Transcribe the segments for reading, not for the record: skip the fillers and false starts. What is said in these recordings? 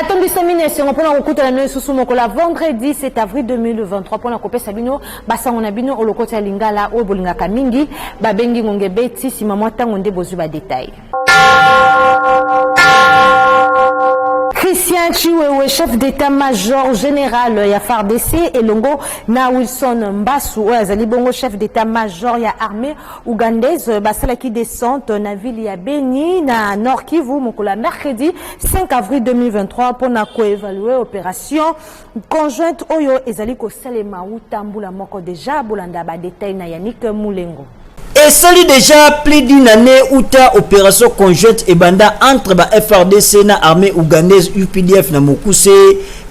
N'attendez 5 minutes, on prend en compte la nuit sous la vendredi 7 avril 2023 pour la copie Sabino, basa on a bino au locote à Lingala, au Bolinga Kamingi, Babengi Mongebeti, si maman tangonde bozuba détail. Christian Chiwewe, chef d'état-major général ya FARDC et Longo na Wilson Mbasu azali bongo chef d'état-major ya armée ougandaise basala qui descente na ville ya Beni na Nord Kivu mokula mercredi 5 avril 2023 pour na coévaluer opération conjointe oyo ezali ko salema utambula moko déjà bolanda ba détail na Yannick Moulengo. Et salut déjà plus d'une année où ta opération conjointe et banda entre ba FRDC na armée ougandaise UPDF na Mokuse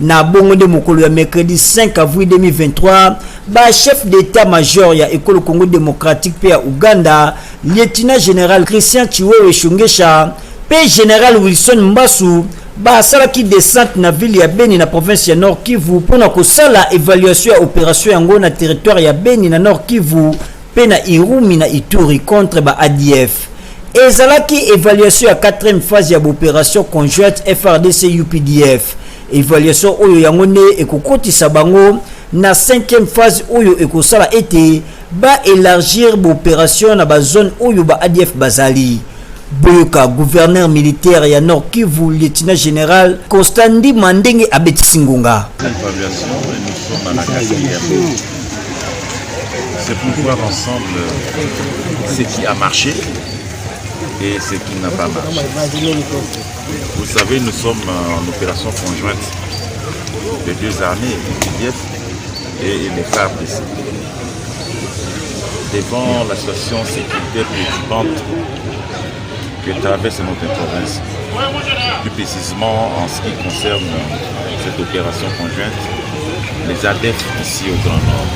na bongo de mokolo ya mercredi 5 avril 2023 ba chef d'état-major ya école Congo démocratique pe ya Uganda lieutenant général Christian Chiwewe Shungesha pe général Wilson Mbasu ba sala qui descente na ville ya Beni na province ya Nord Kivu pour na ko sala évaluation ya opération yango na territoire ya Beni na Nord Kivu na Irumi na Ituri contre ba ADF. Et zalaki évaluation à 4e phase ya opération conjointe FRDC UPDF. Évaluation oyo yangone ekokotisa bango na 5e phase oyo ekosala ete ba élargir opération na ba zone oyo ba ADF bazali. Boyoka gouverneur militaire ya Nord Kivu lieutenant général Constandi Mandenge Abetisingunga. Évaluation et nous sommes à la 4e. C'est pour voir ensemble ce qui a marché et ce qui n'a pas marché. Vous savez, nous sommes en opération conjointe des deux armées, l'UPDF et les FARDC. Devant la situation sécuritaire préoccupante que traverse notre province, plus précisément en ce qui concerne cette opération conjointe, les ADF ici au Grand Nord.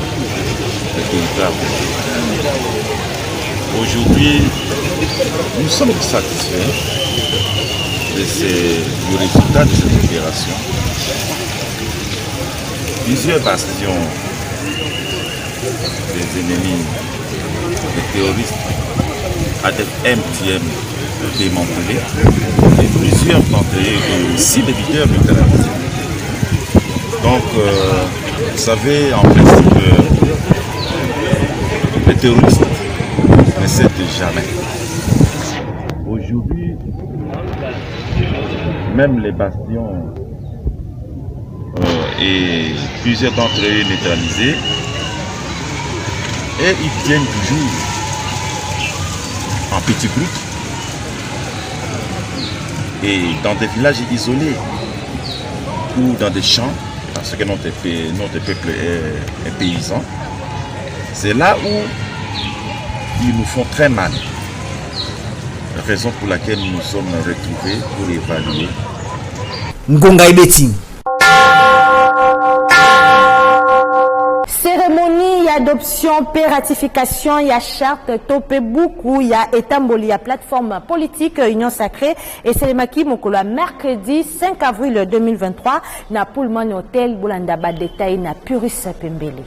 Aujourd'hui, nous sommes satisfaits du résultat de cette opération. Plusieurs bastions des ennemis, des terroristes, ADF-MTM démantelés et plusieurs d'entre aussi des leaders de terrorisme. Donc, vous savez, en principe, les terroristes ne cèdent jamais. Aujourd'hui, même les bastions et plusieurs d'entre eux neutralisés, et ils tiennent toujours en petits groupes et dans des villages isolés ou dans des champs, parce que notre peuple est paysan. C'est là où ils nous font très mal. Raison pour laquelle nous nous sommes retrouvés pour évaluer. Ngonga Ibeti. Cérémonie d'adoption, ratification, il y a charte, topé beaucoup, il y a étamboli, il y a plateforme politique, Union Sacrée, et c'est le maquis Mokolo, mercredi 5 avril 2023, na Pullman Hotel, Boulanda Badetaï, na Puris Pembele.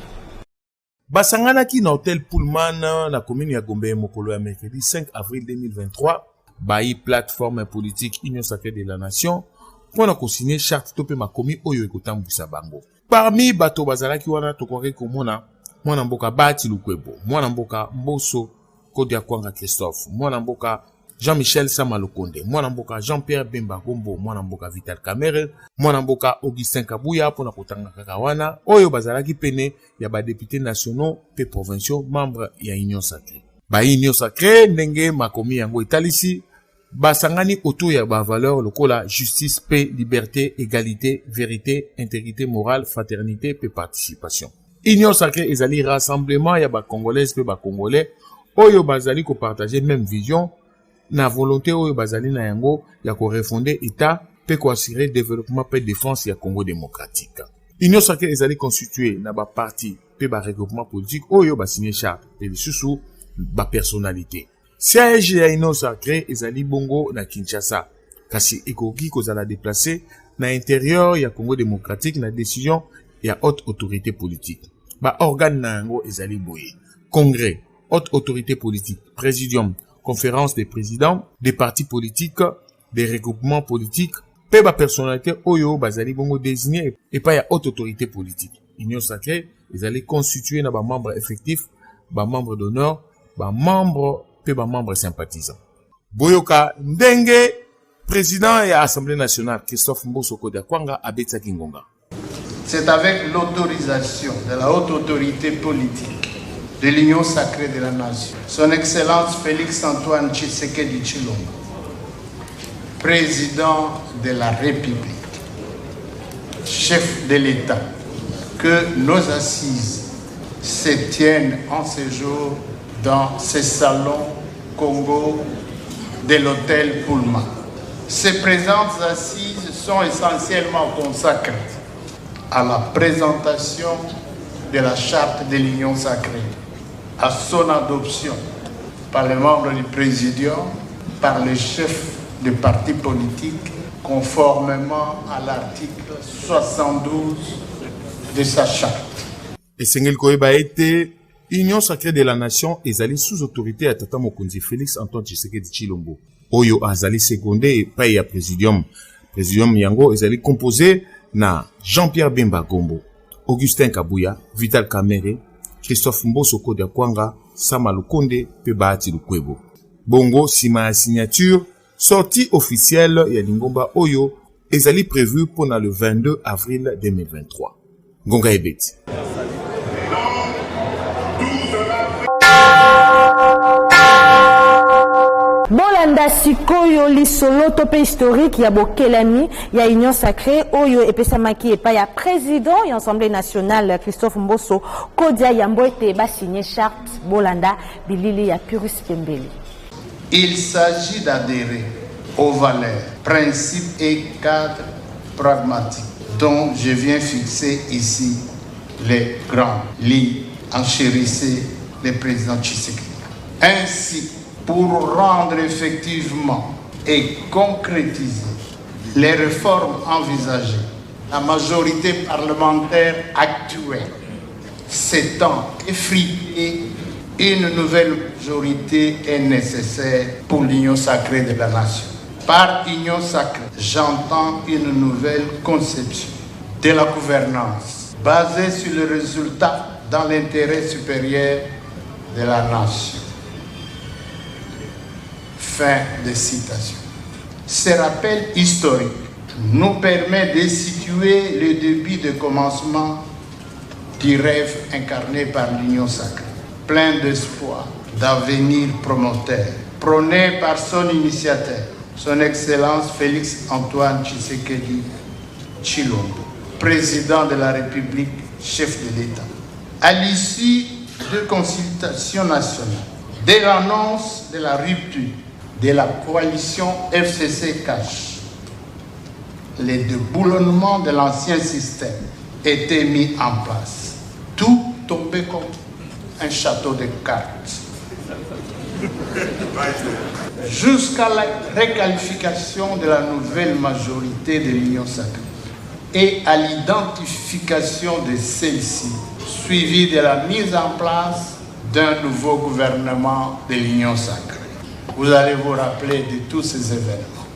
Basangana ki na hôtel Pullman na commune ya Gombe mokolo ya mercredi 5 avril 2023 bayi plateforme politique Union Sacrée de la Nation pour na signer charte topé makomi oyo ekotambusa bango. Parmi bato bazalaki wana tokoki komona mwana mboka Bati Lukwebo, mwana mboka Mboso Kodia Kwanga Christophe, mwana mboka Jean-Michel Samalokonde, mwana mboka Jean-Pierre Bemba Gombo, mwana mboka Vital Kamere, mwana mboka Augustin Kabuya pona kotanga kakawana oyo bazalaki pene ya ba députés nationaux pe provinciaux membres ya Union Sacrée. Ba Union Sacrée ndenge makomi yango italisi basangani autour ya ba valeur lokola justice, paix, liberté, égalité, vérité, intégrité morale, fraternité pe participation. Union Sacrée ezali rassemblement ya ba congolais pe ba congolais oyo bazali ko partager même vision na volonté oyo bazali na yango ya ko refonder état pe ko assurer développement pe défense ya Congo démocratique. Union Sacrée ezali constitué na ba parti pe ba regroupement politique oyo ba signé charte pe lisusu ba personnalité. Siège ya Union Sacrée ezali bongo na Kinshasa kasi ekoki kozala déplacer na intérieur ya Congo démocratique na décision ya haute autorité politique. Ba organe na yango ezali boye: congrès, haute autorité politique, présidium, conférence des présidents, des partis politiques, des regroupements politiques, pe ba personnalité oyo bazali bongo désigné et pas ya haute autorité politique. Union sacrée, ils allaient constituer na ba membres effectifs, ba membres d'honneur, ba membres pe ba membres sympathisants. Boyoka ndenge président et Assemblée nationale Christophe Mbosso Kodiakwanga abetsa kingonga. C'est avec l'autorisation de la haute autorité politique de l'Union sacrée de la nation, son Excellence Félix-Antoine Tshisekedi Tshilombo, président de la République, chef de l'État, que nos assises se tiennent en ce jour dans ce salon Congo de l'hôtel Pullman. Ces présentes assises sont essentiellement consacrées à la présentation de la charte de l'Union sacrée, à son adoption par les membres du Présidium, par les chefs de partis politiques, conformément à l'article 72 de sa charte. Et Sengel Koeba était Union sacrée de la nation ezali sous autorité à Tata Mokonzi Félix Antoine Tshisekedi Tshilombo. Oyo azali secondé et pas ya présidium. Présidium yango ezali composé na Jean-Pierre Bemba Gombo, Augustin Kabouya, Vital Kamerhe, Christophe Mbosso Kodiakwanga, Sama Lukonde, pe Bahati Lukwebo. Bongo sima ya signature sortie officielle ya Lingomba Oyo ezali prévu pour le 22 avril 2023. Ngonga Ebeti. Bolanda sikoyo lisolo tope historique ya bokelami ya Union sacrée oyo epesamaki epa ya président ya Assemblée nationale Christophe Mbosso Kodia Yambo ete ba signé charte Bolanda bilili ya Pyrrhus Pembeli. Il s'agit d'adhérer aux valeurs, principes et cadres pragmatiques dont je viens fixer ici les grandes lignes. Enchérissez le président Tshisekedi. Ainsi, pour rendre effectivement et concrétiser les réformes envisagées, la majorité parlementaire actuelle s'étant effritée, une nouvelle majorité est nécessaire pour l'union sacrée de la nation. Par union sacrée, j'entends une nouvelle conception de la gouvernance basée sur le résultat dans l'intérêt supérieur de la nation. Fin de citation. Ce rappel historique nous permet de situer le début de commencement du rêve incarné par l'Union sacrée, plein d'espoir, d'avenir promoteur, prôné par son initiateur, son Excellence Félix-Antoine Tshisekedi Tshilombo, président de la République, chef de l'État. À l'issue de consultations nationales, dès l'annonce de la rupture de la coalition FCC-CACH, les déboulonnements de l'ancien système étaient mis en place. Tout tombait comme un château de cartes. Jusqu'à la requalification de la nouvelle majorité de l'Union sacrée et à l'identification de celle-ci, suivie de la mise en place d'un nouveau gouvernement de l'Union sacrée. Vous allez vous rappeler de tous ces événements.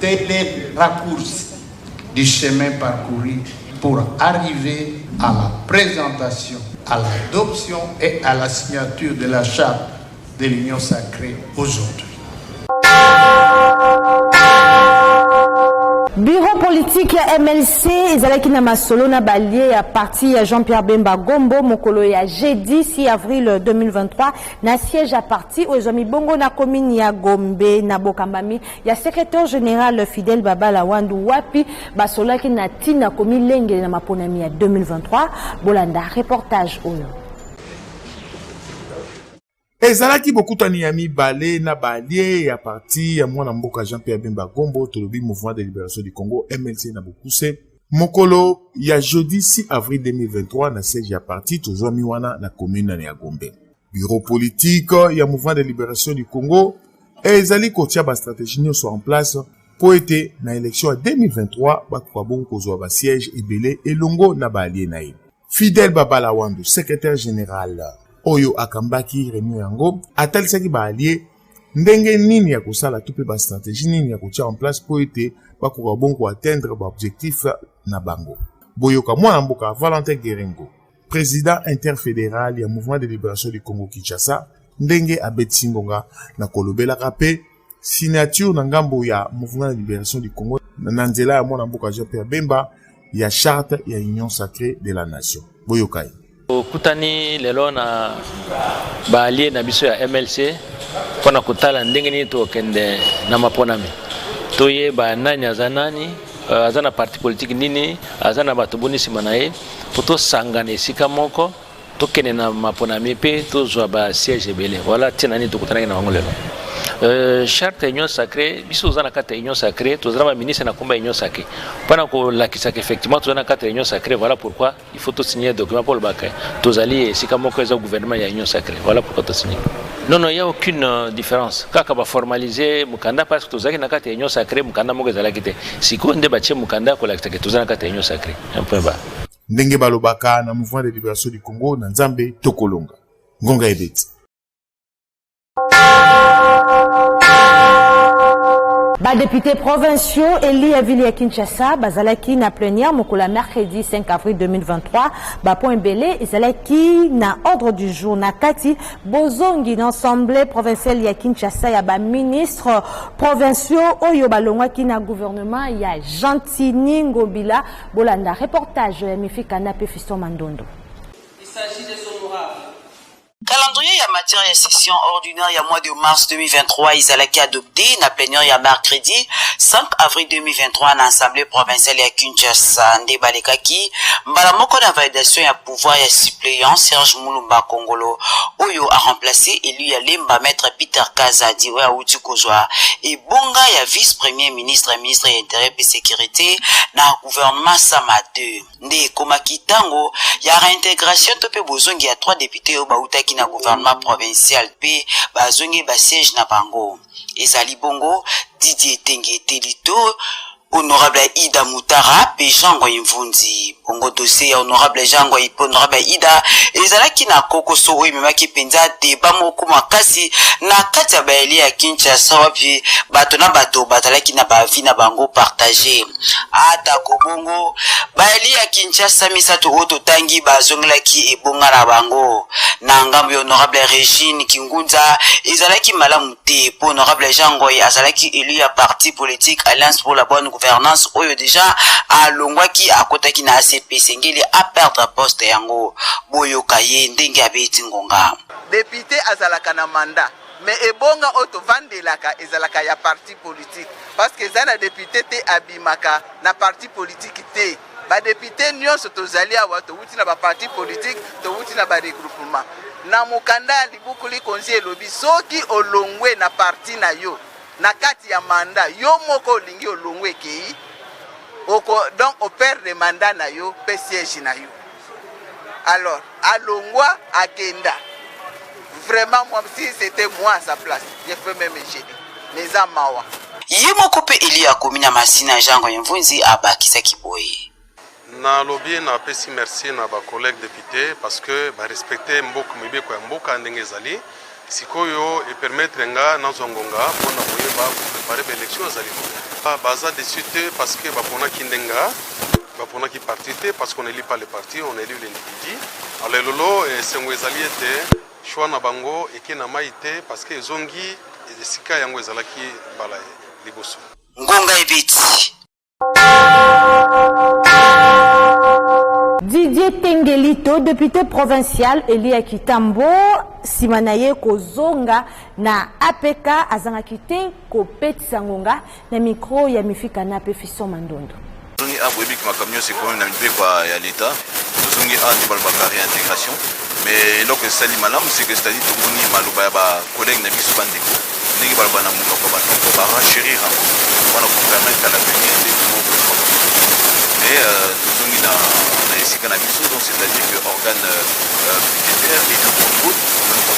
Tel est le raccourci du chemin parcouru pour arriver à la présentation, à l'adoption et à la signature de la charte de l'Union sacrée aujourd'hui. Bureau politique ya MLC ezalaki na masolo na balie ya parti ya Jean-Pierre Bemba Gombo mokolo ya jeudi 6 avril 2023 na siège à parti ozomi bongo na commune ya Gombe na bokambami ya secrétaire général Fidel Babala Wandu wapi basolaki na tina komi lenge na maponami ya 2023 bolanda reportage oyo. Ezalaki bokutani ya mibale na balie ya parti ya mwana mboka Jean-Pierre Bemba Gombo tolobi mouvement de libération du Congo MLC na bokuse mokolo ya jeudi 6 avril 2023 na siège ya parti tozwami wana na commune ya Gombe. Bureau politique ya mouvement de libération du Congo ezali kotia ba stratégie nyonso en place po ete na élection ya 2023 bakoka bongo kozwa ba siège ebele elongo na balie na ye. Fidel Babala Wandu, secrétaire général Oyo akambaki réunion yango atalisaki ba allié ndenge nini ya kosala to pe ba stratégie nini ya kotia en place po ete bakoka bongo atteindre ba objectif na bango. Boyoka mwana mboka Valentin Gerengo, président interfédéral ya Mouvement de Libération du Congo Kinshasa, ndenge abeti ngonga na kolobelaka pe signature na ngambo ya Mouvement de Libération du Congo na nzela ya mwana mboka Jean-Pierre Bemba ya charte ya Union Sacrée de la Nation. Boyokai kutani lelo na baalie na biso ya MLC pona kutala ndenge ni to kende na maponami toye ba nani azanani azana parti politique nini azana batubuni simanaye poto sangana esika moko to kene na maponami pe to zwa ba siège belé voilà tina ni to kutana na wango lelo charte Union Sacrée biso zana kata Union Sacrée to zana ministre na komba Union Sacrée pana ko lakisa effectivement to zana kata Union Sacrée voilà pourquoi il faut to signer document pour le bakay to zali esika moko za gouvernement ya Union Sacrée voilà pourquoi to signer. Non, il n'y a aucune différence. Quand on va formaliser Mukanda, parce que tout ça qui n'a qu'à être Union Sacrée, Mukanda m'a dit si on débattait Mukanda, qu'on a dit que tout ça n'a qu'à être Union Sacrée. Un peu bas. Ndenge balobaka na Mouvement de Libération du Congo na Nzambe Tokolonga. Ngonga ebeti. Ba députés provinciaux Eli Avili ya Kinshasa bazalaki na plénière mokula mercredi 5 avril 2023 ba point belé ezalaki na ordre du jour na kati bozongi na assemblée provinciale ya Kinshasa ya ba ministres provinciaux oyo balongwaki na gouvernement ya Gentini Ngobila bolanda reportage ya Mifika na Pefisto Mandondo. Il s'agit des honorables. Calendrier ya matière ya session ordinaire ya mois de mars 2023 izalaki adopté na plénière ya mercredi 5 avril 2023 na assemblée provinciale ya Kinshasa nde balekaki mbala moko na validation ya pouvoir ya suppléant Serge Mulumba Kongolo oyo a remplacé élu ya Lemba maître Peter Kazadi oyo auti kozwa ebonga ya vice premier ministre et ministre ya intérêt et sécurité na gouvernement Sama 2 nde komaki tango ya réintégration to pe bozongi ya 3 députés oyo bautaki na gouvernement provincial pe bazongi ba siège na bango ezali bongo Didier Tenge Telito, honorable Ida Moutara pe Jean Ngoyimvunzi bongo dossier honorable Jean Ngoy honorable Ida ezalaki na kokoso oyo memaki penza débat moko makasi na kati ya baeli ya Kinshasa wapi bato na bato batalaki na bavi na bango partager ata ko bongo baeli ya Kinshasa misato oto tangi bazongelaki ebonga na bango na ngambo honorable Regine Kingunza ezalaki malamu te po honorable Jean Ngoy azalaki élu ya parti politique Alliance pour la bonne gouvernance oyo déjà alongwaki akotaki na ACP sengeli a perdre poste yango boyoka ye ndenge abeti ngonga député azalaka na mandat mais ebonga oto vandelaka ezalaka ya parti politique parce que zana député te abimaka na parti politique te ba député nyonso tozali awa to wuti na ba parti politique to wuti na ba regroupement na mukanda libukuli konzi elobi soki olongwe na parti na yo na kati ya mandat yo moko olingi olongwe kei oko donc au père de mandat na yo pe siège na yo alors alongwa akenda vraiment moi si c'était moi à sa place je peux même gêner mais amawa ye moko pe ili ya komina masina Jango Yemvunzi abakisa kiboye na lobby na pesi merci na ba collègues députés parce que ba respecter mboka mibeko ya mboka ndenge zali sikoyo et permettre nga nazongonga pona boyeba préparer l'élection zali baza décidé parce que ba pona kindenga ba pona ki parti te parce qu'on élit pas les partis on élit l'individu alors lolo sengo ezali était choix na bango et na maite parce que zongi sika yango ezalaki bala liboso ngonga ebiti Didier Tengelito, député provincial Elia Kitambo, Simanaye Kozonga na APK Azangakite Kopet Sangonga na micro ya Mifika na Pefiso Mandondo. Zongi abwebi ki makamyo c'est quand même na mibeko ya l'état. Zongi a di balbaka réintégration mais loko sali malam c'est que c'est-à-dire tout moni maloba ya ba collègue na biso bandeko. Ndenge balba na munoko ba tonko ba renchérir pour nous permettre à l'avenir de et tout na donc c'est-à-dire que organe budgétaire et de contrôle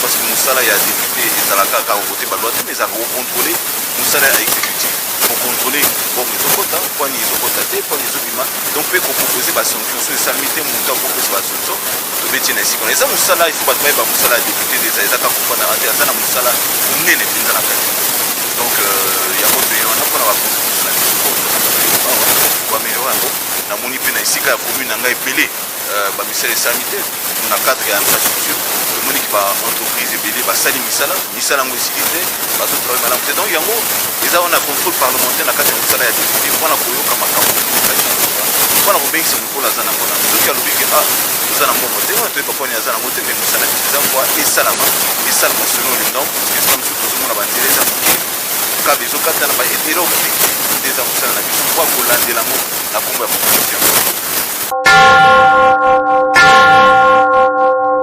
parce que nous ça là il y a député et ça là quand voter par loi mais ça va contrôler nous ça là exécutif contrôler bon ezokota point ezokota te point ezobima donc pe ko proposer ba sanction sur salamité monta ko proposer ba sanction to beti na siko eza musala il faut pas ba musala député des eza ka comprendre ate eza na musala nene pinza na kati donc ya ko te on a pas ba contribution na biso ko améliorer na moni pe na isika ya commune ngai pelé ba misala sanitaire na cadre ya infrastructure le moni ki ba entreprise belé ba sali misala ngo isilité ba so travail malam te donc yango eza on a contrôle parlementaire na kati ya misala ya député mpona koyoka makambo mpona kobengisa mokolo aza na mona soki alobi ke oza na mbongo te wana toyeba poni aza na ngo te me misala eza kwa esalama selon les normes esika mosusu tozomona banzela eza moke kabe ezokatana ba erreur nde eza mosala na biso mpo kolandela ngo na kombo ya population.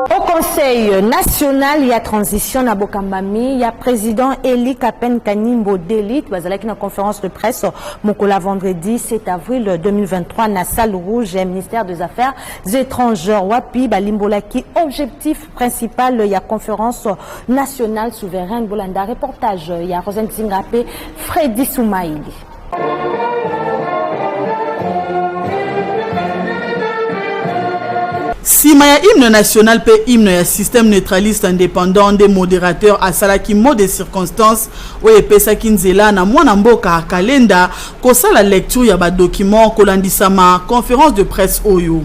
Au Conseil national, il y a transition na Bokambami, il y a président Eli Kapen Kanimbo d'élite, bazalaki na conférence de presse mokola vendredi 7 avril 2023 na salle rouge et ministère des Affaires étrangères wapi balimbolaki objectif principal il y a conférence nationale souveraine Bolanda reportage il y a Rosen Zingape Freddy Soumaïli. Sima ya hymne national pe hymne ya système neutraliste indépendant des modérateurs à salaki mot de circonstances ou epesaki nzela na mwana mboka kalenda kosala lecture ya ba document kolandisama conférence de presse oyo.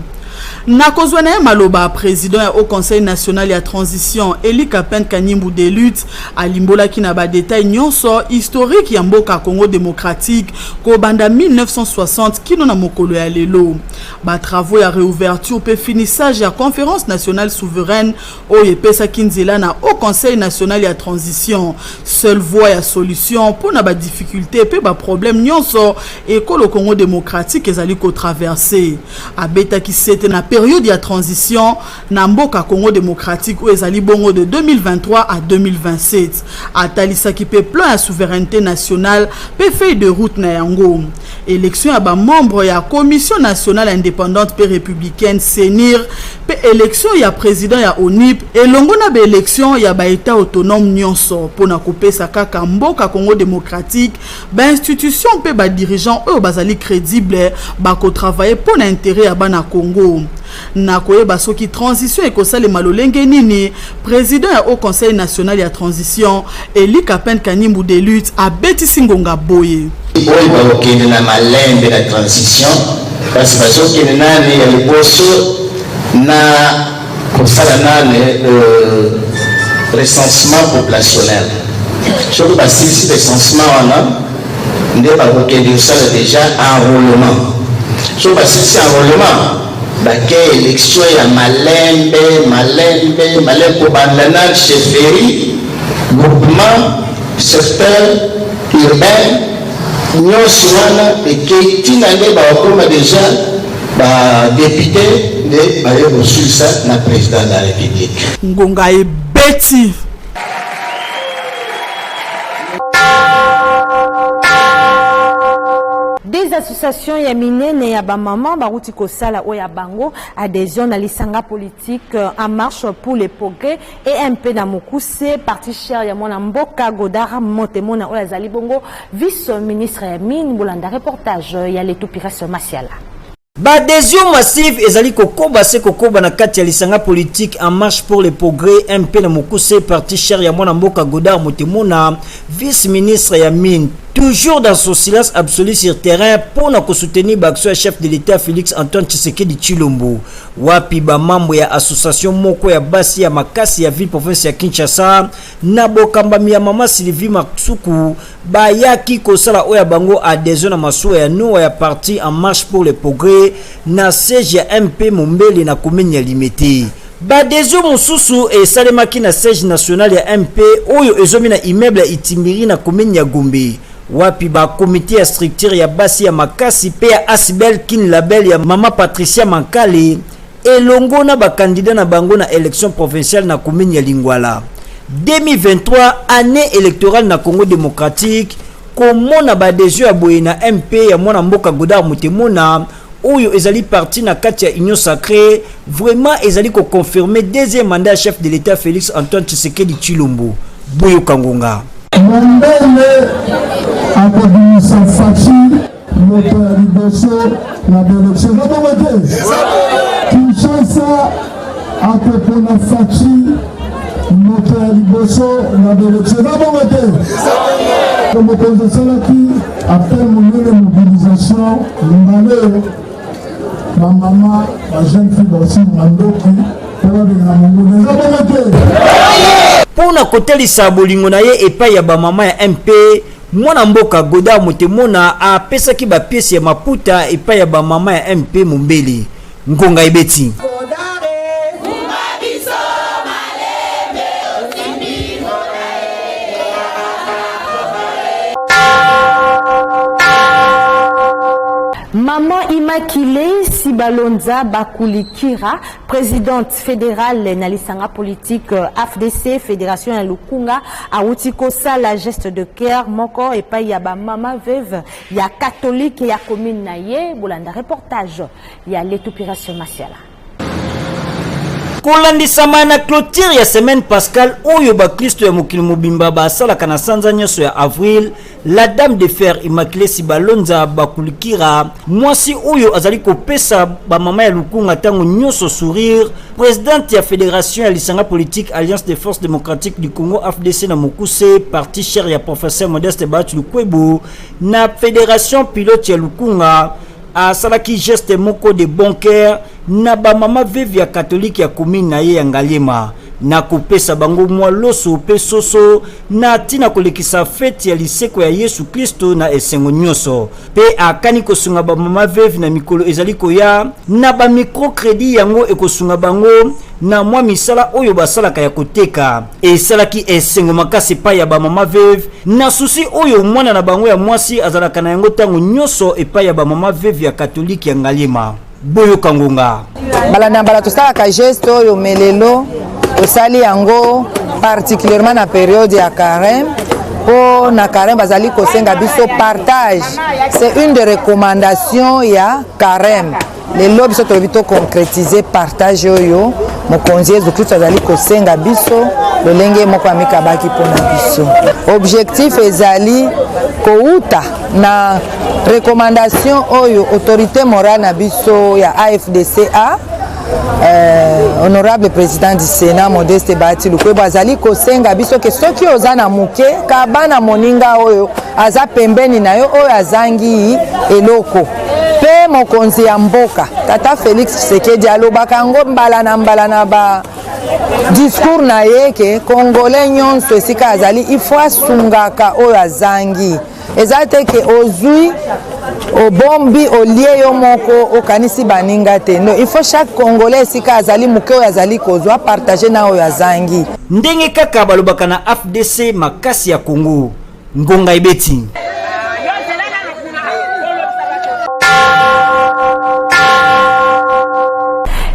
Nakozwana ya maloba président ya au Conseil national ya transition Eli Kapen Kanimbu de lutte alimbola ki na ba détail nyonso historique ya mboka Congo démocratique ko banda 1960 kino na mokolo ya lelo ba travaux ya réouverture pe finissage ya conférence nationale souveraine o yepesa kinzela na au Conseil national ya transition seule voie ya solution pour na ba difficulté pe ba problème nyonso et ko le Congo démocratique ezali ko traverser abeta ki c'était na période de transition na mboka Congo démocratique où ezali bongo de 2023 à 2027 atalisa ki pe plan ya souveraineté nationale pe feuille de route na yango élection ya ba membre ya commission nationale indépendante pe républicaine CENIR pe élection ya président ya ONIP elongo na ba élection ya ba état autonome nyonso pona kopesa kaka mboka Congo démocratique ba institution pe ba dirigeant eux bazali crédible ba ko travailler pour l'intérêt ya bana Congo na koyeba soki transition ekosala malolenge nini président ya au Conseil national ya transition Eli Kapen Kanimbu de lutte abetisi ngonga boye oyo bakokende na malembe na transition kasi bazokende nani ya liboso na kosala nani recensement populationnel soki basilisi recensement wana nde bakokende kosala déjà enrôlement soki basilisi enrôlement bake élection ya malembe kobanda chefferie groupement secteur urbain nyonso wana eke tina nde bakoma déjà badéputé nde baye kosulisa na président de la république ngonga ebeti. Des associations ya minene ya ba maman baruti kosala o ya bango adhésion na lisanga politique en marche pour le progrès et MP na mokuse parti cher ya mwana mboka Godard Motemona o azali bongo vice ministre ya mine Bolanda reportage ya Leto Pires Masiala. Ba adhésion massive ezali kokoba se kokoba na kati ya lisanga politique en marche pour le progrès MP na mokuse parti cher ya mwana mboka Godard Motemona vice ministre ya mine toujours dans son silence absolu sur terrain pour nous soutenir l'action chef de l'État Félix Antoine Tshisekedi Tshilombo. Wapi ba mambo ya association moko ya basi ya makasi ya ville province ya Kinshasa na bokambami ya mama Sylvie Maksuku ba yaki kosala oya bango adhésion na masuwa ya no ya parti en marche pour le progrès na siège ya MP Mombele na commune ya Limete. Badezio mosusu e salemaki na siège national ya MP oyo ezomi na immeuble ya Itimbiri na commune ya Gombe. Wapi ba comité ya structure ya basi ya makasi pe ya Asibel kin label ya mama Patricia Mankale elongo na ba candidat na bango na élection provinciale na commune ya Lingwala. 2023 année électorale na Congo démocratique komona ba adhésion ya boye na MP ya mwana mboka Godard Motemona oyo ezali parti na kati ya Union Sacrée vraiment ezali ko confirmer deuxième mandat chef de l'État Félix Antoine Tshisekedi Tshilombo Boyo Kangonga. Mandele akobimisa faci moto ya liboso na baelection nakomete Kinshasa akopona faci moto ya liboso na baelection nakomete mokonzi asalaki appel monene mobilisation limbale bamama bajeune fille basi mandoki mpo babengana mongolo nakomete mpona kotelisa bolingo na ye epai ya bamama ya MP mwana mboka Goda Motemona apesaki bapiesi ya maputa epai ya bamama ya MP Mombeli ngonga ebeti Maman Immaculée Sibalonza Bakulikira, présidente fédérale na lisanga politique AFDC, Fédération ya Lukunga, a utikosa la geste de cœur moko et pa ya ba mama veuve ya catholique ya commune na ye bolanda reportage ya l'étupération Masiala. kolandisama na clôture ya semaine pascal oyo bakristo ya mokili mobimba basalaka na sanza nyonso ya avril la dame de fer Immaculée Sibalonza Bakulikira mwasi oyo azali kopesa bamama ya lukunga ntango nyonso sourire présidente ya fédération ya lisanga politique Alliance des forces démocratiques du Congo AFDC na mokuse parti cher ya professeur Modeste Bahati Lukwebo na fédération pilote ya lukunga asalaki geste moko de bon cœur na ba mama veuve ya catholique ya commune na ye ya Ngaliema na kopesa bango mwa loso pe soso na tina kolekisa fete ya liseko ya Yesu Kristo na esengo nyonso pe akani kosunga ba mama veuve na mikolo ezali koya na ba microcrédit yango ekosunga bango na mwa misala oyo basalaka ya koteka esalaki esengo makasi pa ya ba mama veuve na susi oyo mwana na bango ya mwasi azalaka na yango tango nyonso epai ya ba mama veuve ya catholique ya Ngaliema boyo kangonga balanda bala tosalaka geste oyo melelo tosali yango particulièrement na période ya carême po na carême bazali kosenga biso partage c'est une des recommandations ya carême lelo biso tolobi to concrétiser partage oyo mokonzi Yesu Kristo azali kosenga biso lolenge moko amikabaki mpona biso objectif ezali kouta na recommandation oyo autorité morale na biso ya AFDCA honorable président du Sénat Modeste Bahati Lukwebo azali kosenga biso ke soki oza na muke ka bana moninga oyo aza pembeni na yo oyo azangi eloko pe mokonzi ya mboka tata Félix Tshisekedi alobaka ngo mbala na ba discours na ye ke congolais nyonso esika azali ifo asungaka oyo azangi eza te ke ozwi obombi olie yo moko okanisi baninga te no il faut chaque congolais esika azali muke oyo azali kozwa partager na oyo azangi ndenge kaka balobaka na AFDC makasi ya Congo ngonga ebeti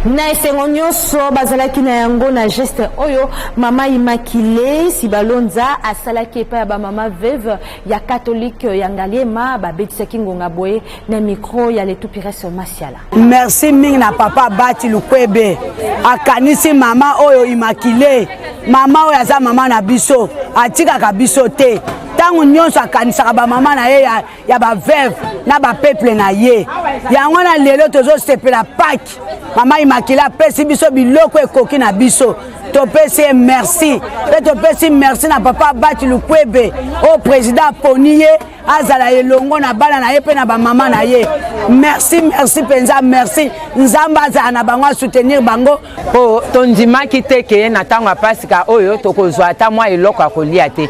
na esengo nyonso bazalaki na yango na geste oyo mama Immaculée Sibalonza asalaki epai ya bamama veuve ya catholique ya Ngaliema babetisaki ngonga boye na micro ya l'étupération Masiala. Merci mingi na papa Bahati Lukwebo akanisi mama oyo Immaculée mama oyo aza mama na biso atikaka biso te tango nyonso akanisaka bamama na ye ya baveuve na bapeuple na ye yango na lelo tozosepela Pâques mama Immaculée apesi biso biloko ekoki na biso topesi ye merci pe topesi merci na papa Bahati Lukwebo o président aponi ye azala elongo na bana na ye pe na bamama na ye merci penza merci nzamba azala na bango soutenir bango po tondimaki te ke na tango apasika oyo tokozwa ata mwa eloko akolia te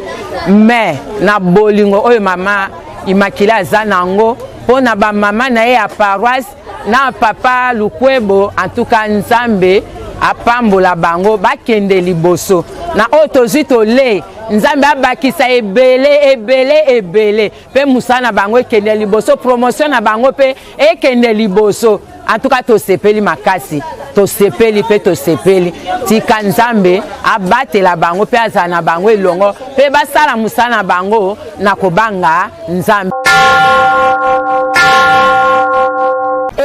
mais na bolingo oyo mama Immaculée aza nango po na bamama na ye ya paroisse na papa Lukwebo en tout cas nzambe apambola bango bakende liboso na oyo tozwi tole nzambe abakisa ebele pe musala na bango ekende liboso promotion na bango pe ekende liboso en tout cas tosepeli makasi tosepeli tika nzambe abatela bango pe azala na bango elongo pe basala musala na bango na kobanga nzambe.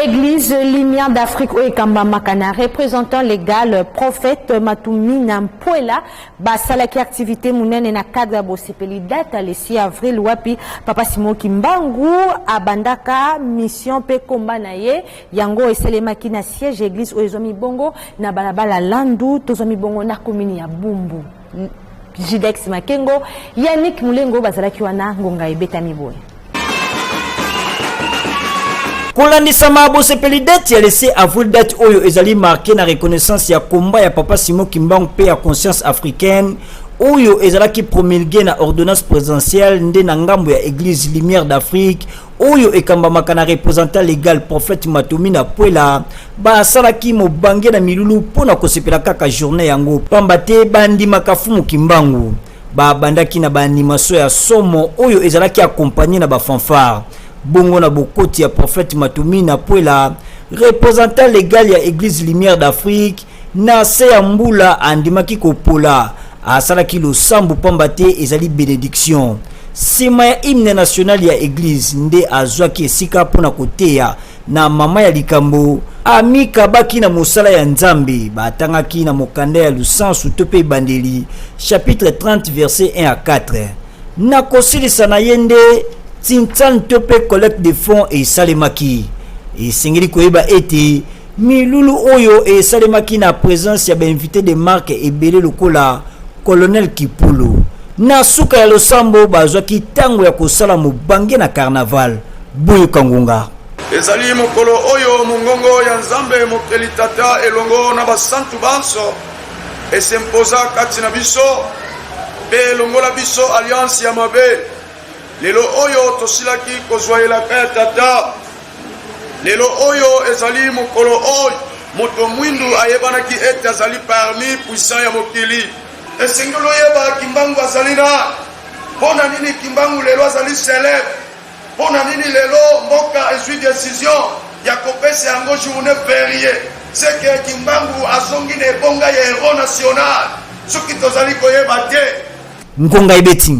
Église Lumière d'Afrique Oekamba Makana, représentant légal prophète Matumina Mpuela, basalaki activité mounene na cadre bosepeli date le 6 avril wapi Papa Simon Kimbangu abandaka mission pe komba na ye yango eselemaki na siège église oezomi bongo na balabala Landu tozomi bongo na commune ya Bumbu. Jidex Makengo Yannick Mulengo bazalaki wana ngonga ebetami boye. Kolandisa bosepeli date ya laissé avril date oyo ezali marqué na reconnaissance ya combat ya Papa Simon Kimbangu pe ya conscience africaine oyo ezalaki promulgué na ordonnance présidentielle nde na ngambo ya église Lumière d'Afrique oyo ekambamaka na représentant légal prophète Matumina Mpuela basalaki mobange na milulu pona kosepela kaka journée yango pamba te bandimaka fumu Kimbangu bandaki na baanimation ya somo oyo ezalaki accompagné na fanfare bongo na bokoti ya prophète Matumina Mpuela représentant légal ya église Lumière d'Afrique na se ya mbula andimaki kopola asalaki losambu pamba te ezali bénédiction sima ya hymne national ya église nde azwaki esika pona koteya na mama ya likambo amikabaki na mosala ya nzambe batangaki na mokanda ya lusansu to pe bandeli chapitre 30 verset 1 à 4 na kosilisa na yende Tintan tope collecte de fonds et salemaki et singeli koyeba ete milulu oyo et salemaki na présence ya invité de marque et belé lokola colonel Kipulu na suka ya losambo bazwaki tango ya kosala mobange na carnaval boyo kangunga ezali mokolo oyo mungongo ya nzambe mokeli tata elongo na basantu banso esempoza kati na biso pe longola biso alliance ya mabe lelo oyo tosilaki kozwayelaka ya tata lelo oyo ezali mokolo oyo moto mwindu ayebanaki ete azali parmi puissant ya mokili esengeli oyeba Kimbangu azali na mpona nini Kimbangu lelo azali célèbre mpona nini lelo mboka ezwi décision ya kopesa yango journée fériée seke Kimbangu azongi na ebonga ya héros national soki tozali koyeba te ngonga ebeti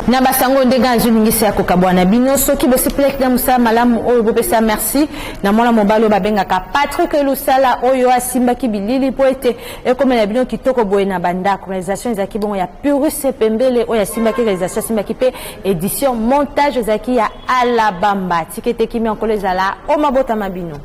na basango ndenge azulingisa ya kokabwana bino soki bosepelaki na mosala malamu oyo bopesa merci na mwana mobali oyo babengaka Patrick Lusala oyo asimbaki bilili po ete ekomela bino kitoko boye na bandako réalisation ezalaki bongo ya Purus Pembele oyo asimbaki réalisation asimbaki pe édition montage ezalaki ya Alabamba tikete kimi ankolo ezala o mabota mabino.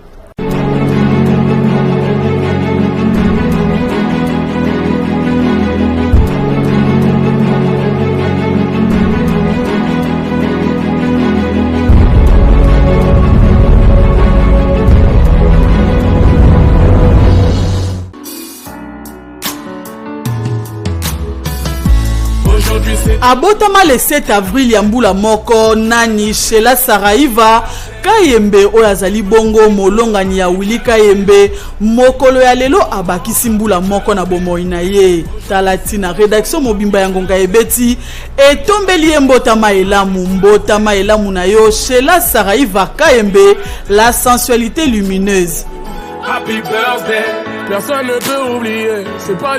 Abotama le 7 avril ya mbula moko nani Shela Saraiva Kayembe oyo azali bongo molongani ya Willy Kayembe mokolo ya lelo abakisi mbula moko na bomoi na ye talatina rédaction mobimba ya ngonga ebeti etombeli ye mbotama elamu na yo Shela Saraiva Kayembe la sensualité lumineuse. Happy birthday, personne ne peut oublier, c'est pas